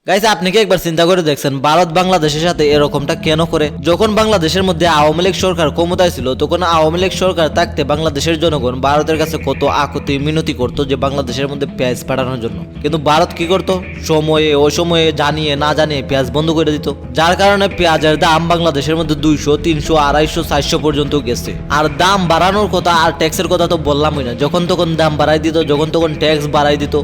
Guys, আপনি কি একবার চিন্তা করে দেখছেন ভারত বাংলাদেশের সাথে এরকমটা কেন করে? যখন বাংলাদেশের মধ্যে আওয়ামী লীগ সরকার ক্ষমতায় ছিল, তখন আওয়ামী লীগ সরকার থাকতে বাংলাদেশের জনগণ ভারতের কাছে কত আকুতি মিনতি করতো যে বাংলাদেশের মধ্যে পেঁয়াজ পাঠানোর জন্য। কিন্তু ভারত কি করতো? ওই সময়ে জানিয়ে না জানিয়ে পেঁয়াজ বন্ধ করে দিত, যার কারণে পেঁয়াজের দাম বাংলাদেশের মধ্যে 200, 300, 250, 400 পর্যন্ত গেছে। আর দাম বাড়ানোর কথা আর ট্যাক্সের কথা তো বললামই না, যখন তখন দাম বাড়াই দিত, যখন তখন ট্যাক্স বাড়াই দিত,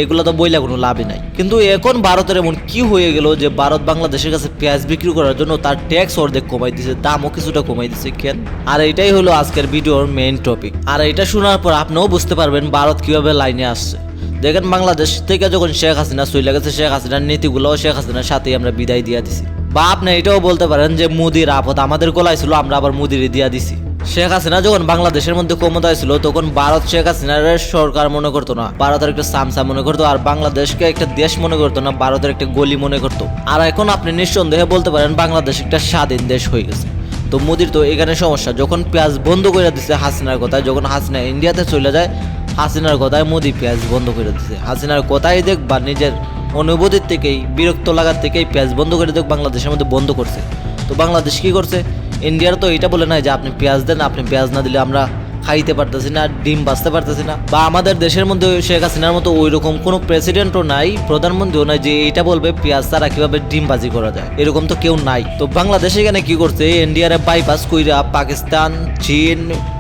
এগুলো তো বইলা কোনো লাভই নাই। কিন্তু এখন ভারতের এমন কি হয়ে গেল যে ভারত বাংলাদেশের কাছে পেঁয়াজ বিক্রি করার জন্য তার ট্যাক্স অর্ধেক কমাই দিছে, দামও কিছুটা কমাই দিছে কেন? আর এটাই হলো আজকের ভিডিওর মেইন টপিক। আর এটা শোনার পর আপনিও বুঝতে পারবেন ভারত কিভাবে লাইনে আসছে। দেখেন, বাংলাদেশ থেকে যখন শেখ হাসিনা চলে গেছে, শেখ হাসিনার নীতিগুলো শেখ হাসিনার সাথেই আমরা বিদায় দিয়ে দিছি। বা আপনি এটাও বলতে পারেন যে মোদির আপদ আমাদের গলায় ছিল, আমরা আবার মোদির দিয়া দিছি। শেখ হাসিনা যখন বাংলাদেশের মধ্যে ক্ষমতায় ছিল, তখন ভারত শেখ হাসিনার সরকার মনে করতো না, ভারতের একটা সামসা মনে করতো, আর বাংলাদেশকে একটা দেশ মনে করতো না, ভারতের একটা গলি মনে করতো। আর এখন আপনি নিঃসন্দেহে বলতে পারেন বাংলাদেশ একটা স্বাধীন দেশ হয়ে গেছে। তো মোদির তো এখানে সমস্যা, যখন পেঁয়াজ বন্ধ করে দিচ্ছে হাসিনার কথায়, যখন হাসিনা ইন্ডিয়াতে চলে যায়, হাসিনার কথায় মোদি পেঁয়াজ বন্ধ করে দিচ্ছে। হাসিনার কথাই দেখ বা নিজের অনুভূতির থেকেই, বিরক্ত লাগার থেকেই পেঁয়াজ বন্ধ করে দেখ বাংলাদেশের মধ্যে বন্ধ করছে। তো বাংলাদেশ কি করছে? ইন্ডিয়ার তো এটা বলে নাই যে আপনি পেঁয়াজ দেন, আপনি পেঁয়াজ না দিলে আমরা খাইতে পারতেছি না, ডিম বাঁচতে পারতেছি না। বা আমাদের দেশের মধ্যে শেখ হাসিনার মতো ওই রকম কোনো প্রেসিডেন্টও নাই, প্রধানমন্ত্রীও নাই যে এটা বলবে পেঁয়াজ ছাড়া কিভাবে ডিম বাজি করা যায়, এরকম তো কেউ নাই। তো বাংলাদেশ এখানে কি করছে? ইন্ডিয়ারে বাইপাস কইরা পাকিস্তান, চীন,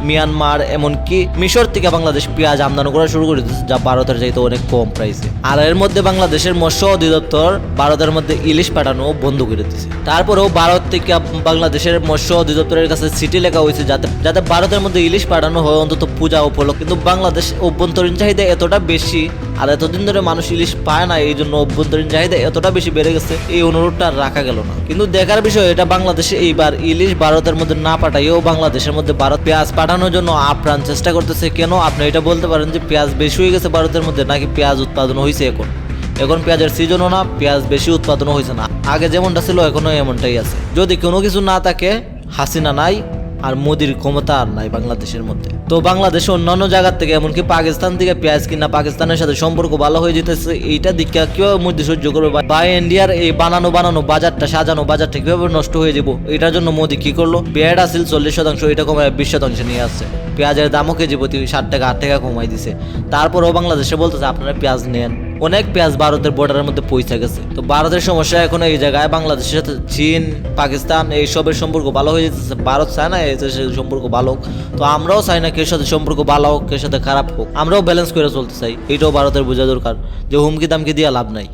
মিয়ানমার, এমনকি মিশর থেকে বাংলাদেশ পেঁয়াজ আমদানি করা শুরু করে দিচ্ছে, যা ভারতের চাইতে অনেক কম প্রাইসে। আর এর মধ্যে বাংলাদেশের মৎস্য অধিদপ্তর ভারতের মধ্যে ইলিশ পাঠানো বন্ধ করে দিচ্ছে। তারপরেও ভারত থেকে বাংলাদেশের মৎস্য অধিদপ্তরের কাছে চিঠি লেখা হয়েছে যাতে ভারতের মধ্যে ইলিশ পাঠানো হয় অন্তত পূজা উপলক্ষে। কিন্তু বাংলাদেশ অভ্যন্তরীণ চাহিদা এতটা বেশি, আর এতদিন ধরে মানুষ ইলিশ পায় না, এই জন্য অভ্যন্তরীণ চাহিদা এতটা বেশি বেড়ে গেছে, এই অনুরোধটা আর রাখা গেল না। কিন্তু দেখার বিষয়, এটা বাংলাদেশে এইবার ইলিশ ভারতের মধ্যে না পাঠাইও বাংলাদেশের মধ্যে ভারত পেঁয়াজ পাঠানোর জন্য আপ্রাণ চেষ্টা করতেছে। কেন? আপনি এটা বলতে পারেন যে পেঁয়াজ বেশি হয়ে গেছে ভারতের মধ্যে, নাকি পেঁয়াজ উৎপাদন হয়েছে এখন পেঁয়াজের সিজনও না, পেঁয়াজ বেশি উৎপাদনও হয়েছে না, আগে যেমনটা ছিল এখনো এমনটাই আছে। যদি কোনো কিছু না থাকে, হাসিনা নাই আর মোদির ক্ষমতা আর নাই বাংলাদেশের মধ্যে। তো বাংলাদেশে অন্যান্য জায়গার থেকে, এমনকি পাকিস্তান থেকে পেঁয়াজ কিনা, পাকিস্তানের সাথে সম্পর্ক ভালো হয়ে যেতেছে, এইটা দীক্ষা কিভাবে মোদি সহ্য করবে? বা ইন্ডিয়ার এই বানানো বাজারটা, সাজানো বাজারটা কিভাবে নষ্ট হয়ে যাবো? এটার জন্য মোদি কি করলো? পেঁয়াজ আসিল 40%, এটা কমায় 20% নিয়ে আসছে। পেঁয়াজের দামও কেজি প্রতি 7 টাকা 8 টাকা কমাই দিছে। তারপরেও বাংলাদেশে বলতেছে আপনারা পেঁয়াজ নেন। অনেক পেঁয়াজ ভারতের বর্ডারের মধ্যে পৌঁছে গেছে। তো ভারতের সমস্যা এখন এই জায়গায়, বাংলাদেশের সাথে চীন, পাকিস্তান এইসবের সম্পর্ক ভালো হয়ে যেতেছে। ভারত চায় না এই সম্পর্ক ভালো হোক, তো আমরাও চাই না কে সাথে সম্পর্ক ভালো হোক, কে সাথে খারাপ হোক, আমরাও ব্যালেন্স করে চলতে চাই। এইটাও ভারতের বোঝা দরকার যে হুমকি দামকি দিয়ে লাভ নাই।